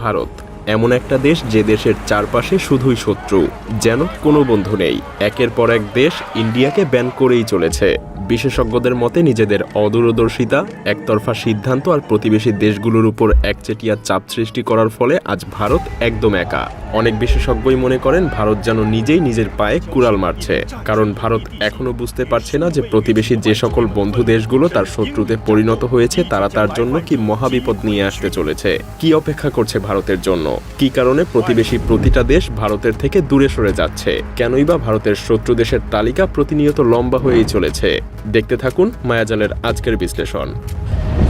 ভারত এমন একটা দেশ যে দেশের চারপাশে শুধুই শত্রু, যেন কোনো বন্ধু নেই। একের পর এক দেশ ইন্ডিয়াকে ব্যান করেই চলেছে। বিশেষজ্ঞদের মতে নিজেদের অদূরদর্শিতা, একতরফা সিদ্ধান্ত আর প্রতিবেশী দেশগুলোর উপর একচেটিয়া চাপ সৃষ্টি করার ফলে আজ ভারত একদম একা। অনেক বিশেষজ্ঞই মনে করেন ভারত যেন নিজেই নিজের পায়ে কুড়াল মারছে, কারণ ভারত এখনো বুঝতে পারছে না যে প্রতিবেশী যে সকল বন্ধু দেশগুলো তার শত্রুতে পরিণত হয়েছে তারা তার জন্য কি মহাবিপদ নিয়ে আসতে চলেছে। কি অপেক্ষা করছে ভারতের জন্য? কি কারণে প্রতিবেশী প্রতিটা দেশ ভারতের থেকে দূরে সরে যাচ্ছে? কেনই বা ভারতের শত্রু দেশের তালিকা প্রতিনিয়ত লম্বা হয়েই চলেছে? দেখতে থাকুন মায়াজালের আজকের বিশ্লেষণ।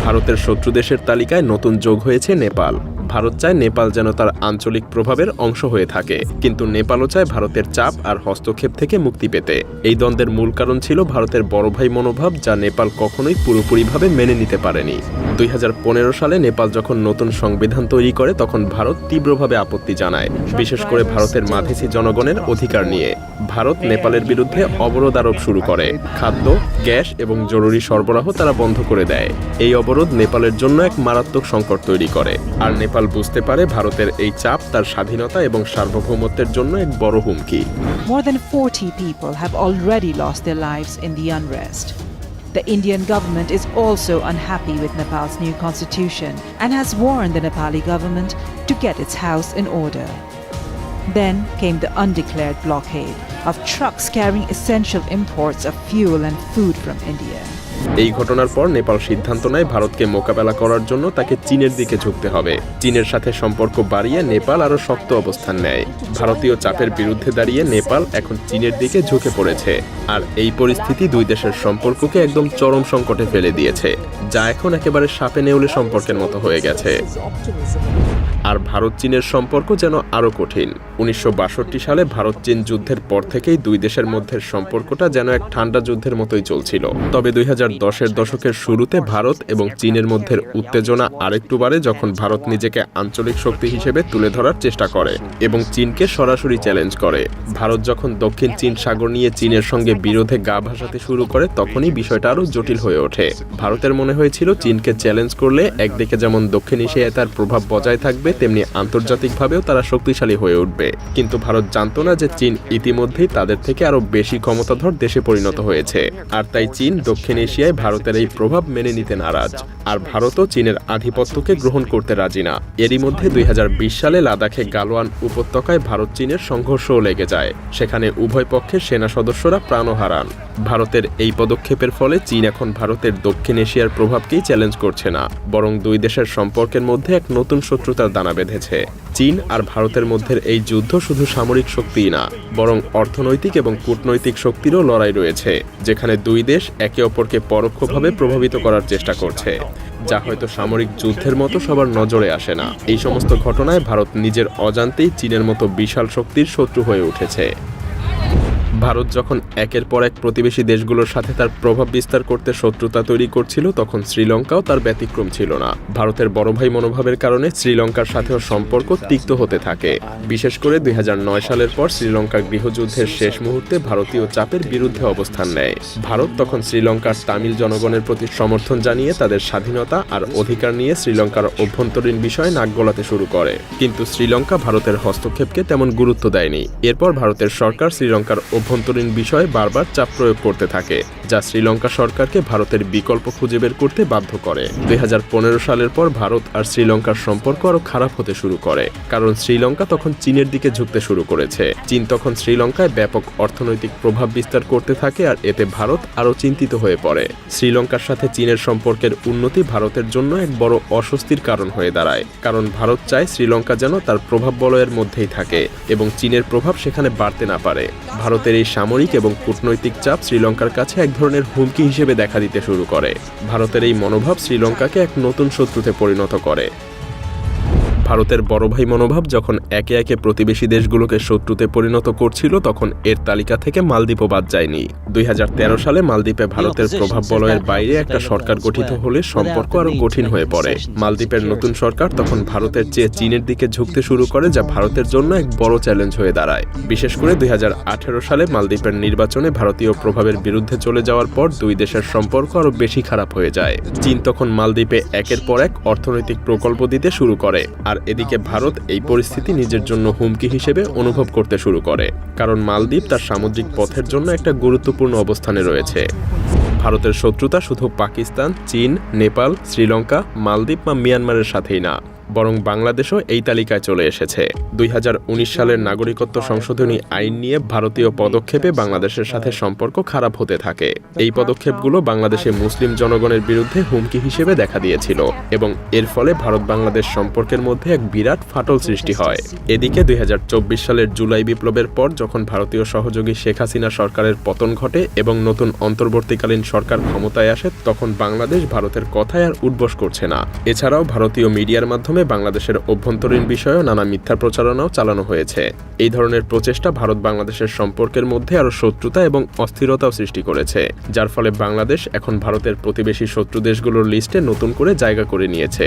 ভারতের শত্রু দেশের তালিকায় নতুন যোগ হয়েছে নেপাল। ভারত চায় নেপাল যেন তার আঞ্চলিক প্রভাবের অংশ হয়ে থাকে, কিন্তু নেপালও চায় ভারতের চাপ আর হস্তক্ষেপ থেকে মুক্তি পেতে। এই দ্বন্দ্বের মূল কারণ ছিল ভারতের বড় ভাই মনোভাব, যা নেপাল কখনোই পুরোপুরিভাবে মেনে নিতে পারেনি। 2015 সালে নেপাল যখন নতুন সংবিধান তৈরি করে তখন ভারত তীব্রভাবে আপত্তি জানায়, বিশেষ করে ভারতের মাঝেসি জনগণের অধিকার নিয়ে। ভারত নেপালের বিরুদ্ধে অবরোধ আরোপ শুরু করে। খাদ্য, গ্যাস এবং জরুরি সরবরাহ তারা বন্ধ করে দেয়। এই অবরোধ নেপালের জন্য এক মারাত্মক সংকট তৈরি করে, আর নেপাল বুঝতে পারে ভারতের এই চাপ তার স্বাধীনতা এবং সার্বভৌমত্বের জন্য এক বড় হুমকি। More than 40 people have already lost their lives in the unrest. The Indian government is also unhappy with Nepal's new constitution and has warned the Nepali government to get its house in order. Then came the undeclared blockade of trucks carrying essential imports of fuel and food from India. এই ঘটনার পর নেপাল সিদ্ধান্ত নেয় ভারতকে মোকাবেলা করার জন্য তাকে চীনের দিকে ঝুঁকতে হবে। চীনের সাথে সম্পর্ক বাড়িয়ে নেপাল আরও শক্ত অবস্থান নেয়। ভারতীয় চাপের বিরুদ্ধে দাঁড়িয়ে নেপাল এখন চীনের দিকে ঝুঁকে পড়েছে, আর এই পরিস্থিতি দুই দেশের সম্পর্ককে একদম চরম সংকটে ফেলে দিয়েছে, যা এখন একেবারে সাপে নেউলে সম্পর্কের মতো হয়ে গেছে। আর ভারত চীনের সম্পর্ক যেন আরও কঠিন। 1962 সালে ভারত চীন যুদ্ধের পর থেকেই দুই দেশের মধ্যে সম্পর্কটা যেন এক ঠান্ডা যুদ্ধের মতোই চলছিল। তবে 2010-এর দশকের শুরুতে ভারত এবং চীনের মধ্যে উত্তেজনা আরেকটু বাড়ে যখন ভারত নিজেকে আঞ্চলিক শক্তি হিসেবে তুলে ধরার চেষ্টা করে এবং চীনকে সরাসরি চ্যালেঞ্জ করে। ভারত যখন দক্ষিণ চীন সাগর নিয়ে চীনের সঙ্গে বিরোধে গা ভাসাতে শুরু করে তখনই বিষয়টা আরও জটিল হয়ে ওঠে। ভারতের মনে হয়েছিল চীনকে চ্যালেঞ্জ করলে একদিকে যেমন দক্ষিণ এশিয়ায় তার প্রভাব বজায় থাকবে, তেমনি আন্তর্জাতিকভাবেও তারা শক্তিশালী হয়ে উঠবে। কিন্তু ভারত জানত না যে চীন ইতিমধ্যেই তাদের থেকে আরো বেশি ক্ষমতাধর দেশে পরিণত হয়েছে, আর তাই চীন দক্ষিণ এশিয়ায় ভারতের এই প্রভাব মেনে নিতে নারাজ, আর ভারতও চীনের আধিপত্যকে গ্রহণ করতে রাজি না। এরই মধ্যে 2020 সালে লাদাখে গালওয়ান উপত্যকায় ভারত চীনের সংঘর্ষও লেগে যায়। সেখানে উভয় পক্ষের সেনা সদস্যরা প্রাণও হারান। ভারতের এই পদক্ষেপের ফলে চীন এখন ভারতের দক্ষিণ এশিয়ার প্রভাবকেই চ্যালেঞ্জ করছে না, বরং দুই দেশের সম্পর্কের মধ্যে এক নতুন শত্রুতার দানা বেঁধেছে। চীন আর ভারতের মধ্যে এই যুদ্ধ শুধু সামরিক শক্তিই না, বরং অর্থনৈতিক এবং কূটনৈতিক শক্তিরও লড়াই রয়েছে, যেখানে দুই দেশ একে অপরকে পরোক্ষভাবে প্রভাবিত করার চেষ্টা করছে, যা হয়তো সামরিক যুদ্ধের মতো সবার নজরে আসে না। এই সমস্ত ঘটনায় ভারত নিজের অজান্তেই চীনের মতো বিশাল শক্তির শত্রু হয়ে উঠেছে। ভারত যখন একের পর এক প্রতিবেশী দেশগুলোর সাথে তার প্রভাব বিস্তার করতে শত্রুতা তৈরি করছিল, তখন শ্রীলঙ্কাও তার ব্যতিক্রম ছিল না। ভারতের বড় ভাই মনোভাবের কারণে শ্রীলঙ্কার সাথেও সম্পর্ক তিক্ত হতে থাকে। বিশেষ করে 2009 সালের পর শ্রীলঙ্কার গৃহযুদ্ধের শেষ মুহূর্তে ভারতীয় চাপের বিরুদ্ধে অবস্থান নেয়। ভারত তখন শ্রীলঙ্কার তামিল জনগণের প্রতি সমর্থন জানিয়ে তাদের স্বাধীনতা আর অধিকার নিয়ে শ্রীলঙ্কার অভ্যন্তরীণ বিষয়ে নাক গলাতে শুরু করে, কিন্তু শ্রীলঙ্কা ভারতের হস্তক্ষেপকে তেমন গুরুত্ব দেয়নি। এরপর ভারতের সরকার শ্রীলঙ্কার অভ্যন্তরীণ বিষয়ে বারবার চাপ প্রয়োগ করতে থাকে, যা শ্রীলঙ্কা সরকারকে ভারতের বিকল্প খুঁজে বের করতে বাধ্য করে। 2015 সালের পর ভারত আর শ্রীলঙ্কার সম্পর্ক আরও খারাপ হতে শুরু করে, কারণ শ্রীলঙ্কা তখন চীনের দিকে ঝুঁকতে শুরু করেছে। চীন তখন শ্রীলঙ্কায় ব্যাপক অর্থনৈতিক প্রভাব বিস্তার করতে থাকে, আর এতে ভারত আরও চিন্তিত হয়ে পড়ে। শ্রীলঙ্কার সাথে চীনের সম্পর্কের উন্নতি ভারতের জন্য এক বড় অস্বস্তির কারণ হয়ে দাঁড়ায়, কারণ ভারত চায় শ্রীলঙ্কা যেন তার প্রভাব বলয়ের মধ্যেই থাকে এবং চীনের প্রভাব সেখানে বাড়তে না পারে। ভারতের এই সামরিক এবং কূটনৈতিক চাপ শ্রীলঙ্কার কাছে এক ধরনের হুমকি হিসেবে দেখা দিতে শুরু করে। ভারতের এই মনোভাব শ্রীলঙ্কাকে এক নতুন শত্রুতে পরিণত করে। ভারতের বড় ভাই মনোভাব যখন একে একে প্রতিবেশী দেশগুলোকে শত্রুতে পরিণত করছিল, তখন এর তালিকা থেকে মালদ্বীপও বাদ যায়নি। 2013 সালে মালদ্বীপে ভারতের প্রভাব বলয়ের বাইরে একটা সরকার গঠিত হলে সম্পর্ক আরও কঠিন হয়ে পড়ে। মালদ্বীপের নতুন সরকার তখন ভারতের চেয়ে চীনের দিকে ঝুঁকতে শুরু করে, যা ভারতের জন্য এক বড় চ্যালেঞ্জ হয়ে দাঁড়ায়। বিশেষ করে 2018 সালে মালদ্বীপের নির্বাচনে ভারতীয় প্রভাবের বিরুদ্ধে চলে যাওয়ার পর দুই দেশের সম্পর্ক আরও বেশি খারাপ হয়ে যায়। চীন তখন মালদ্বীপে একের পর এক অর্থনৈতিক প্রকল্প দিতে শুরু করে, আর এদিকে ভারত এই পরিস্থিতি নিজের জন্য হুমকি হিসেবে অনুভব করতে শুরু করে, কারণ মালদ্বীপ তার সামুদ্রিক পথের জন্য একটা গুরুত্বপূর্ণ অবস্থানে রয়েছে। ভারতের শত্রুতা শুধু পাকিস্তান, চীন, নেপাল, শ্রীলঙ্কা, মালদ্বীপ বা মিয়ানমারের সাথেই না, বরং বাংলাদেশও এই তালিকায় চলে এসেছে। 2019 সালের নাগরিকত্ব সংশোধনী আইন নিয়ে ভারতীয় পদক্ষেপে বাংলাদেশের সাথে সম্পর্ক খারাপ হতে থাকে। এই পদক্ষেপগুলো বাংলাদেশে মুসলিম জনগণের বিরুদ্ধে হুমকি হিসেবে দেখা দিয়েছিল এবং এর ফলে ভারত-বাংলাদেশ সম্পর্কের মধ্যে এক বিরাট ফাটল সৃষ্টি হয়। এদিকে 2024 সালের জুলাই বিপ্লবের পর যখন ভারতীয় সহযোগী শেখ হাসিনা সরকারের পতন ঘটে এবং নতুন অন্তর্বর্তীকালীন সরকার ক্ষমতায় আসে, তখন বাংলাদেশ ভারতের কথায় আর উঠবোস করছে না। এছাড়াও ভারতীয় মিডিয়ার মাধ্যমে বাংলাদেশের অভ্যন্তরীণ বিষয়েও নানা মিথ্যা প্রচারণাও চালানো হয়েছে। এই ধরনের প্রচেষ্টা ভারত বাংলাদেশের সম্পর্কের মধ্যে আরও শত্রুতা এবং অস্থিরতাও সৃষ্টি করেছে, যার ফলে বাংলাদেশ এখন ভারতের প্রতিবেশী শত্রু দেশগুলোর লিস্টে নতুন করে জায়গা করে নিয়েছে।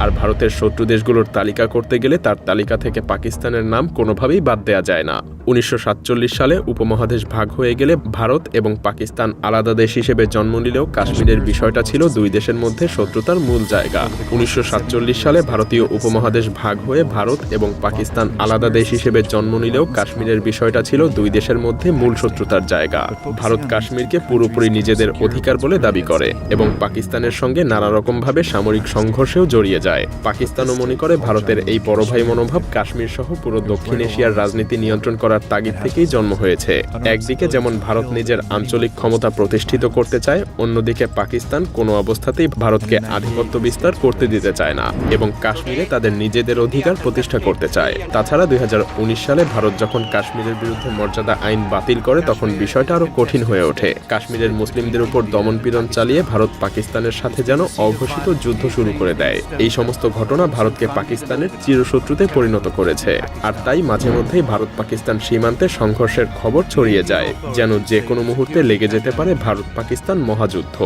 আর ভারতের শত্রু দেশগুলোর তালিকা করতে গেলে তার তালিকা থেকে পাকিস্তানের নাম কোনোভাবেই বাদ দেওয়া যায় না। 1947 সালে উপমহাদেশ ভাগ হয়ে গেলে ভারত এবং পাকিস্তান আলাদা দেশ হিসেবে জন্ম নিলেও কাশ্মীরের বিষয়টা ছিল দুই দেশের মধ্যে শত্রুতার মূল জায়গা। 1947 সালে ভারতীয় উপমহাদেশ ভাগ হয়ে ভারত এবং পাকিস্তান আলাদা দেশ হিসেবে জন্ম নিলেও কাশ্মীরের বিষয়টা ছিল দুই দেশের মধ্যে মূল শত্রুতার জায়গা। ভারত কাশ্মীরকে পুরোপুরি নিজেদের অধিকার বলে দাবি করে এবং পাকিস্তানের সঙ্গে নানা রকমভাবে সামরিক সংঘর্ষেও জড়িয়ে যায়। পাকিস্তানও মনে করে ভারতের এই বড় ভাই মনোভাব কাশ্মীর সহ পুরো দক্ষিণ এশিয়ার রাজনীতি নিয়ন্ত্রণ করার তাগিদ থেকেই জন্ম হয়েছে। একদিকে যেমন ভারত নিজের আঞ্চলিক ক্ষমতা প্রতিষ্ঠিত করতে চায়, অন্যদিকে পাকিস্তান কোনো অবস্থাতেই ভারতকে আধিপত্য বিস্তার করতে দিতে চায় না এবং কাশ্মীরে তাদের নিজেদের অধিকার প্রতিষ্ঠা করতে চায়। তাছাড়া 2019 সালে ভারত যখন কাশ্মীরের বিরুদ্ধে মর্যাদা আইন বাতিল করে, তখন বিষয়টা আরো কঠিন হয়ে ওঠে। কাশ্মীরের মুসলিমদের উপর দমনপীড়ন চালিয়ে ভারত পাকিস্তানের সাথে যেন অঘোষিত যুদ্ধ শুরু করে দেয়। এই সমস্ত ঘটনা ভারতকে পাকিস্তানের চিরশত্রুতে পরিণত করেছে। আর তাই মাঝে মধ্যেই ভারত পাকিস্তান সীমান্তে সংঘর্ষের খবর ছড়িয়ে যায়, যেন যে কোনো মুহূর্তে লেগে যেতে পারে ভারত পাকিস্তান মহাযুদ্ধ।